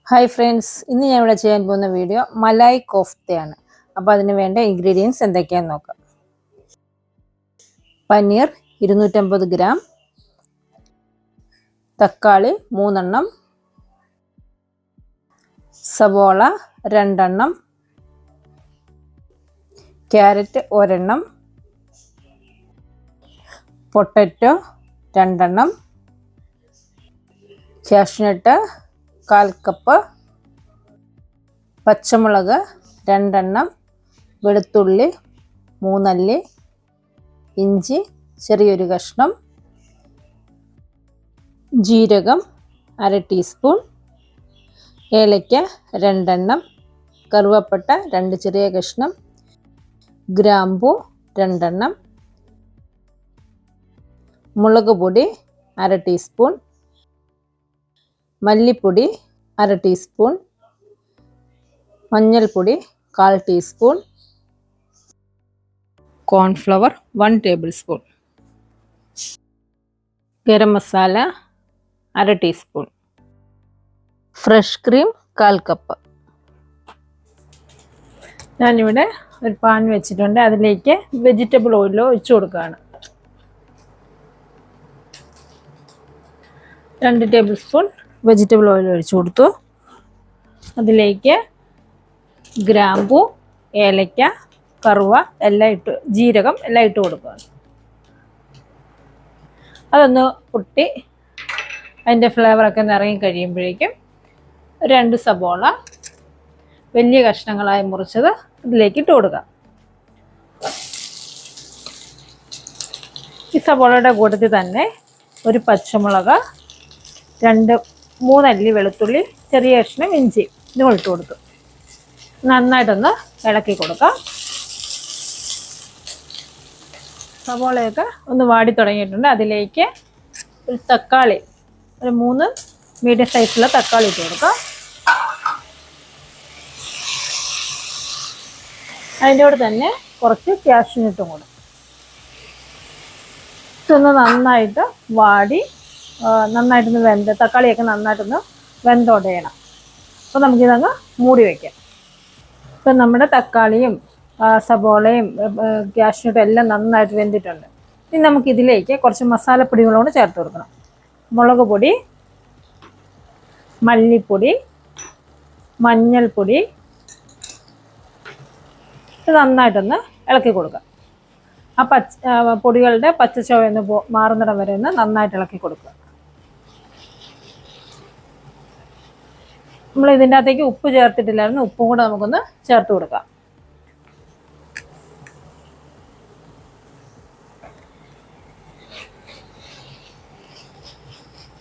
Hi friends, ഇന്ന് ഞാൻ ഇവിടെ ചെയ്യാൻ പോകുന്ന വീഡിയോ മലായ് കോഫ്തയാണ്. അപ്പോൾ അതിന് വേണ്ട ഇൻഗ്രീഡിയൻസ് എന്തൊക്കെയാണെന്ന് നോക്കാം. പനീർ 250 ഗ്രാം, തക്കാളി 3 എണ്ണം, സവോള 2 എണ്ണം, ക്യാരറ്റ് 1 എണ്ണം, പൊട്ടറ്റോ 2 എണ്ണം, കാഷ്നട്ട് 1/4 കപ്പ്, പച്ചമുളക് 2 എണ്ണം, വെളുത്തുള്ളി 3 അല്ലി, ഇഞ്ചി ചെറിയൊരു കഷ്ണം, ജീരകം 1/2 ടീസ്പൂൺ, ഏലക്ക 2 എണ്ണം, കറുവപ്പട്ട 2 ചെറിയ കഷ്ണം, ഗ്രാമ്പൂ 2 എണ്ണം, മുളക് പൊടി 1/2 ടീസ്പൂൺ, മല്ലിപ്പൊടി 1/2 ടീസ്പൂൺ, മഞ്ഞൾപ്പൊടി 1/4 teaspoon, cornflour 1 table spoon, garam masala 1/2 teaspoon, fresh cream 1/4 cup. ഞാനിവിടെ ഒരു പാൻ വെച്ചിട്ടുണ്ട്. അതിലേക്ക് വെജിറ്റബിൾ ഓയിൽ ഒഴിച്ചു കൊടുക്കുകയാണ്. 2 ടേബിൾ സ്പൂൺ വെജിറ്റബിൾ ഓയിൽ ഒഴിച്ചു കൊടുത്തു. അതിലേക്ക് ഗ്രാമ്പൂ, ഏലക്ക, കറുവ എല്ലാം ഇട്ട്, ജീരകം എല്ലാം ഇട്ട് കൊടുക്കുക. അതൊന്ന് പൊട്ടി അതിൻ്റെ ഫ്ലേവറൊക്കെ ഇറങ്ങി കഴിയുമ്പോഴേക്കും 2 സബോള വലിയ കഷ്ണങ്ങളായി മുറിച്ചത് ഇതിലേക്ക് ഇട്ട് കൊടുക്കുക. ഈ സബോളയുടെ കൂട്ടത്തിൽ തന്നെ ഒരു പച്ചമുളക്, 2-3 അല്ലി വെളുത്തുള്ളി, ചെറിയ കഷ്ണം ഇഞ്ചി ഇതും ഇട്ട് കൊടുത്തു. നന്നായിട്ടൊന്ന് ഇളക്കി കൊടുക്കാം. സവോളയൊക്കെ ഒന്ന് വാടി തുടങ്ങിയിട്ടുണ്ട്. അതിലേക്ക് ഒരു തക്കാളി, ഒരു 3 മീഡിയം സൈസിലുള്ള തക്കാളി ഇട്ട് കൊടുക്കാം. അതിൻ്റെ കൂടെ തന്നെ കുറച്ച് കാഷ്നട്ടും കൂടെ ഇതൊന്ന് നന്നായിട്ട് വാടി നന്നായിട്ടൊന്ന് തക്കാളിയൊക്കെ നന്നായിട്ടൊന്ന് വെന്തുടയണം. അപ്പോൾ നമുക്കിതങ്ങ് മൂടി വയ്ക്കാം. ഇപ്പം നമ്മുടെ തക്കാളിയും സബോളയും കാഷ്നട്ടും എല്ലാം നന്നായിട്ട് വെന്തിട്ടുണ്ട്. ഇനി നമുക്കിതിലേക്ക് കുറച്ച് മസാലപ്പൊടികളോട് ചേർത്ത് കൊടുക്കണം. മുളക് പൊടി, മല്ലിപ്പൊടി, മഞ്ഞൾപ്പൊടി. ഇത് നന്നായിട്ടൊന്ന് ഇളക്കി കൊടുക്കുക. ആ പൊടികളുടെ പച്ചച്ചുവയൊന്ന് മാറുന്നിടം വരെ ഒന്ന് നന്നായിട്ട് ഇളക്കി കൊടുക്കുക. നമ്മൾ ഇതിൻ്റെ അകത്തേക്ക് ഉപ്പ് ചേർത്തിട്ടില്ലായിരുന്നു. ഉപ്പും കൂടെ നമുക്കൊന്ന് ചേർത്ത് കൊടുക്കാം.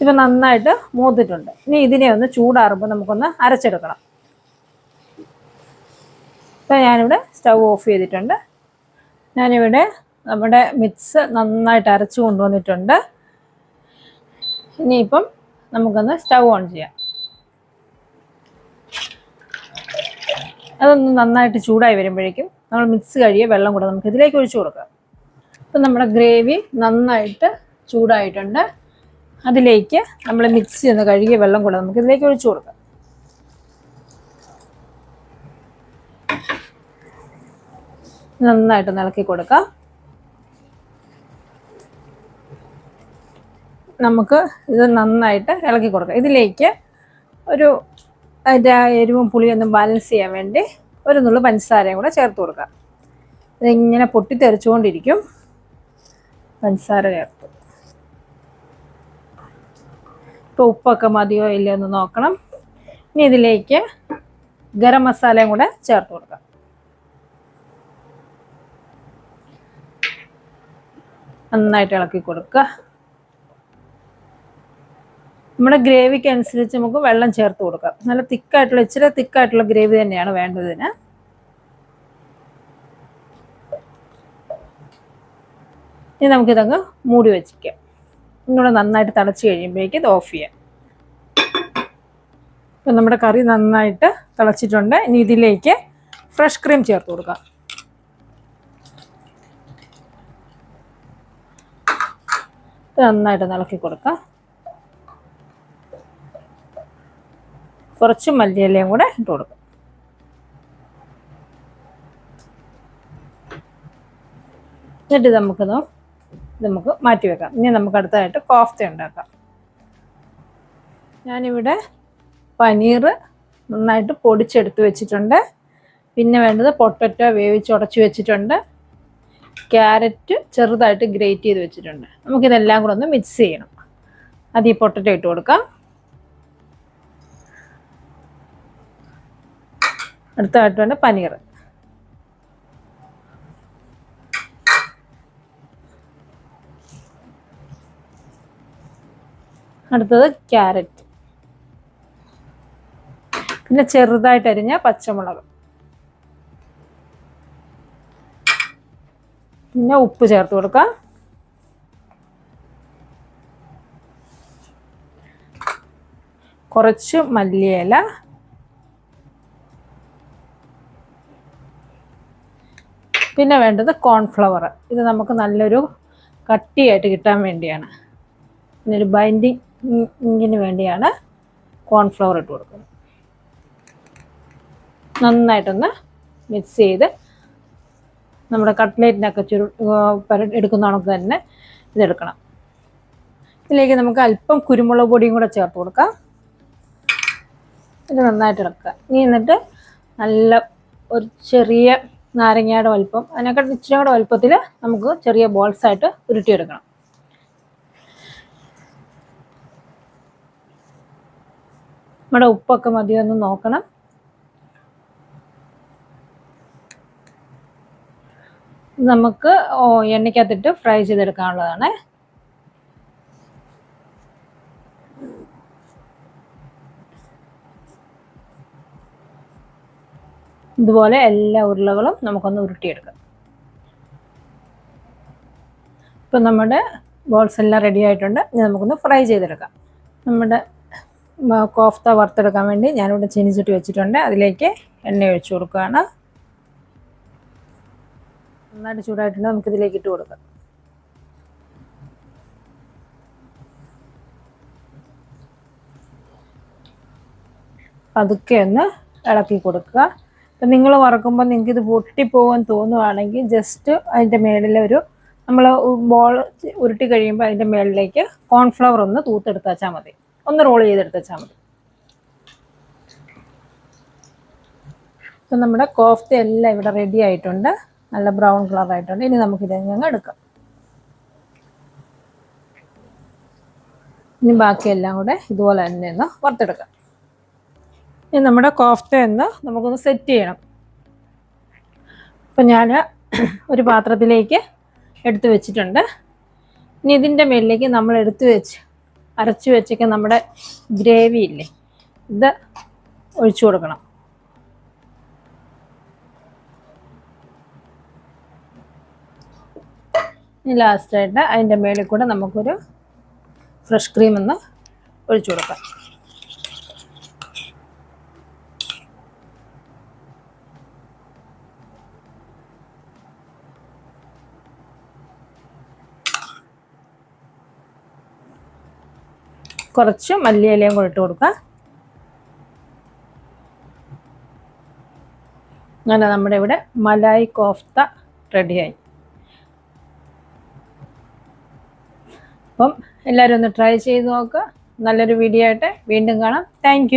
ഇപ്പം നന്നായിട്ട് മൂത്തിട്ടുണ്ട്. ഇനി ഇതിനെ ഒന്ന് ചൂടാറുമ്പോൾ നമുക്കൊന്ന് അരച്ചെടുക്കണം. ഇപ്പം ഞാനിവിടെ സ്റ്റൗ ഓഫ് ചെയ്തിട്ടുണ്ട്. ഞാനിവിടെ നമ്മുടെ മിക്സ് നന്നായിട്ട് അരച്ചു കൊണ്ടുവന്നിട്ടുണ്ട്. ഇനിയിപ്പം നമുക്കൊന്ന് സ്റ്റൗ ഓൺ ചെയ്യാം. അതൊന്ന് നന്നായിട്ട് ചൂടായി വരുമ്പോഴേക്കും നമ്മൾ മിക്സ് കഴിയെ വെള്ളം കൂടെ നമുക്ക് ഇതിലേക്ക് ഒഴിച്ചു കൊടുക്കാം. അപ്പം നമ്മുടെ ഗ്രേവി നന്നായിട്ട് ചൂടായിട്ടുണ്ട്. അതിലേക്ക് നമ്മൾ മിക്സ് ചെയ്യുന്ന കഴുകിയ വെള്ളം കൂടെ നമുക്ക് ഇതിലേക്ക് ഒഴിച്ചു കൊടുക്കാം. നന്നായിട്ട് ഇളക്കി കൊടുക്കാം. നമുക്ക് ഇത് നന്നായിട്ട് ഇളക്കി കൊടുക്കാം. ഇതിലേക്ക് അതിൻ്റെ എരിവും പുളിയൊന്നും ബാലൻസ് ചെയ്യാൻ വേണ്ടി ഒരു നുള്ളു പഞ്ചസാരയും കൂടെ ചേർത്ത് കൊടുക്കാം. ഇതിങ്ങനെ പൊട്ടിത്തെറിച്ചുകൊണ്ടിരിക്കും. പഞ്ചസാര ചേർത്ത് ഇപ്പോൾ ഉപ്പൊക്കെ മതിയോ ഇല്ലയോ എന്ന് നോക്കണം. ഇനി ഇതിലേക്ക് ഗരം മസാലയും കൂടെ ചേർത്ത് കൊടുക്കാം. നന്നായിട്ട് ഇളക്കി കൊടുക്കുക. നമ്മുടെ ഗ്രേവിക്ക് അനുസരിച്ച് നമുക്ക് വെള്ളം ചേർത്ത് കൊടുക്കാം. നല്ല ഇച്ചിരി തിക്കായിട്ടുള്ള ഗ്രേവി തന്നെയാണ് വേണ്ടതിന്. ഇനി നമുക്കിതങ്ങ് മൂടി വെച്ചിരിക്കാം. ഇങ്ങോട്ട് നന്നായിട്ട് തിളച്ച് കഴിയുമ്പോഴേക്കും ഇത് ഓഫ് ചെയ്യാം. ഇപ്പം നമ്മുടെ കറി നന്നായിട്ട് തിളച്ചിട്ടുണ്ട്. ഇനി ഇതിലേക്ക് ഫ്രഷ് ക്രീം ചേർത്ത് കൊടുക്കാം. നന്നായിട്ട് ഇളക്കി കൊടുക്കാം. കുറച്ച് മല്ലിയിലയും കൂടെ ഇട്ട് കൊടുക്കും. എന്നിട്ട് നമുക്ക് മാറ്റി വെക്കാം. ഇനി നമുക്ക് അടുത്തതായിട്ട് കോഫ്ത ഉണ്ടാക്കാം. ഞാനിവിടെ പനീർ നന്നായിട്ട് പൊടിച്ചെടുത്ത് വെച്ചിട്ടുണ്ട്. പിന്നെ വേണ്ടത് പൊട്ടറ്റോ വേവിച്ചുടച്ച് വെച്ചിട്ടുണ്ട്. ക്യാരറ്റ് ചെറുതായിട്ട് ഗ്രേറ്റ് ചെയ്ത് വെച്ചിട്ടുണ്ട്. നമുക്കിതെല്ലാം കൂടെ ഒന്ന് മിക്സ് ചെയ്യണം. അത് ഈ പൊട്ടറ്റോ ഇട്ട് കൊടുക്കാം. അടുത്തതായിട്ട് വേണ്ട പനീർ. അടുത്തത് ക്യാരറ്റ്. പിന്നെ ചെറുതായിട്ട് അരിഞ്ഞ പച്ചമുളക്. പിന്നെ ഉപ്പ് ചേർത്ത് കൊടുക്കാം. കുറച്ച് മല്ലിയില. പിന്നെ വേണ്ടത് കോൺഫ്ലവർ. ഇത് നമുക്ക് നല്ലൊരു കട്ടിയായിട്ട് കിട്ടാൻ വേണ്ടിയാണ്. പിന്നെ ഒരു ബൈൻഡിങ്ങിന് വേണ്ടിയാണ് കോൺഫ്ലവർ ഇട്ട് കൊടുക്കുന്നത്. നന്നായിട്ടൊന്ന് മിക്സ് ചെയ്ത് നമ്മുടെ കട്ട്ലേറ്റിനൊക്കെ എടുക്കുന്ന കണക്ക് തന്നെ ഇതെടുക്കണം. ഇതിലേക്ക് നമുക്ക് അല്പം കുരുമുളക് പൊടിയും കൂടെ ചേർത്ത് കൊടുക്കാം. ഇത് നന്നായിട്ട് ഇളക്കുക. ഇനി എന്നിട്ട് നല്ല ഒരു ചെറിയ നാരങ്ങയുടെ വലുപ്പം, അതിനേക്കാൾ ഇച്ചിരി കൂടെ വലുപ്പത്തിൽ നമുക്ക് ചെറിയ ബോൾസായിട്ട് ഉരുട്ടിയെടുക്കണം. നമ്മുടെ ഉപ്പൊക്കെ മതിയൊന്ന് നോക്കണം. നമുക്ക് എണ്ണയ്ക്കകത്തിട്ട് ഫ്രൈ ചെയ്തെടുക്കാനുള്ളതാണ്. ഇതുപോലെ എല്ലാ ഉരുളകളും നമുക്കൊന്ന് ഉരുട്ടിയെടുക്കാം. ഇപ്പം നമ്മുടെ ബോൾസ് എല്ലാം റെഡി ആയിട്ടുണ്ട്. ഇനി നമുക്കൊന്ന് ഫ്രൈ ചെയ്തെടുക്കാം. നമ്മുടെ കോഫ്ത വറുത്തെടുക്കാൻ വേണ്ടി ഞാനിവിടെ ചീനിച്ചട്ടി വെച്ചിട്ടുണ്ട്. അതിലേക്ക് എണ്ണ ഒഴിച്ചു കൊടുക്കുകയാണ്. നന്നായിട്ട് ചൂടായിട്ടുണ്ട്. നമുക്കിതിലേക്ക് ഇട്ട് കൊടുക്കാം. പതുക്കെ ഒന്ന് ഇളക്കി കൊടുക്കുക. അപ്പം നിങ്ങൾ വറക്കുമ്പോൾ നിങ്ങൾക്ക് ഇത് പൊട്ടിപ്പോകാൻ തോന്നുവാണെങ്കിൽ ജസ്റ്റ് അതിൻ്റെ മേളിൽ നമ്മൾ ബോൾ ഉരുട്ടി കഴിയുമ്പോൾ അതിൻ്റെ മേളിലേക്ക് കോൺഫ്ലവർ ഒന്ന് തൂത്തെടുത്ത് വെച്ചാൽ മതി. ഒന്ന് റോൾ ചെയ്തെടുത്ത് വെച്ചാൽ മതി. ഇപ്പം നമ്മുടെ കോഫ്ത എല്ലാം ഇവിടെ റെഡി ആയിട്ടുണ്ട്. നല്ല ബ്രൗൺ കളർ ആയിട്ടുണ്ട്. ഇനി നമുക്കിത് ഞങ്ങൾ എടുക്കാം. ഇനി ബാക്കിയെല്ലാം കൂടെ ഇതുപോലെ തന്നെ ഒന്ന് വറുത്തെടുക്കാം. ഇനി നമ്മുടെ കോഫ്ത നമുക്കൊന്ന് സെറ്റ് ചെയ്യണം. അപ്പം ഞാൻ ഒരു പാത്രത്തിലേക്ക് എടുത്ത് വെച്ചിട്ടുണ്ട്. ഇനി ഇതിൻ്റെ മേലിലേക്ക് നമ്മൾ അരച്ച് വെച്ചൊക്കെ നമ്മുടെ ഗ്രേവി ഇല്ലേ, ഇത് ഒഴിച്ചു കൊടുക്കണം. ഇനി ലാസ്റ്റായിട്ട് അതിൻ്റെ മേളിൽ കൂടെ നമുക്കൊരു ഫ്രഷ് ക്രീം ഒന്ന് ഒഴിച്ചു കൊടുക്കാം. കുറച്ച് മല്ലിയിലയും കൂടെ ഇട്ട് കൊടുക്കാം. അങ്ങനെ നമ്മുടെ ഇവിടെ മലായി കോഫ്ത റെഡിയായി. അപ്പം എല്ലാവരും ഒന്ന് ട്രൈ ചെയ്ത് നോക്കുക. നല്ലൊരു വീഡിയോ ആയിട്ട് വീണ്ടും കാണാം. താങ്ക്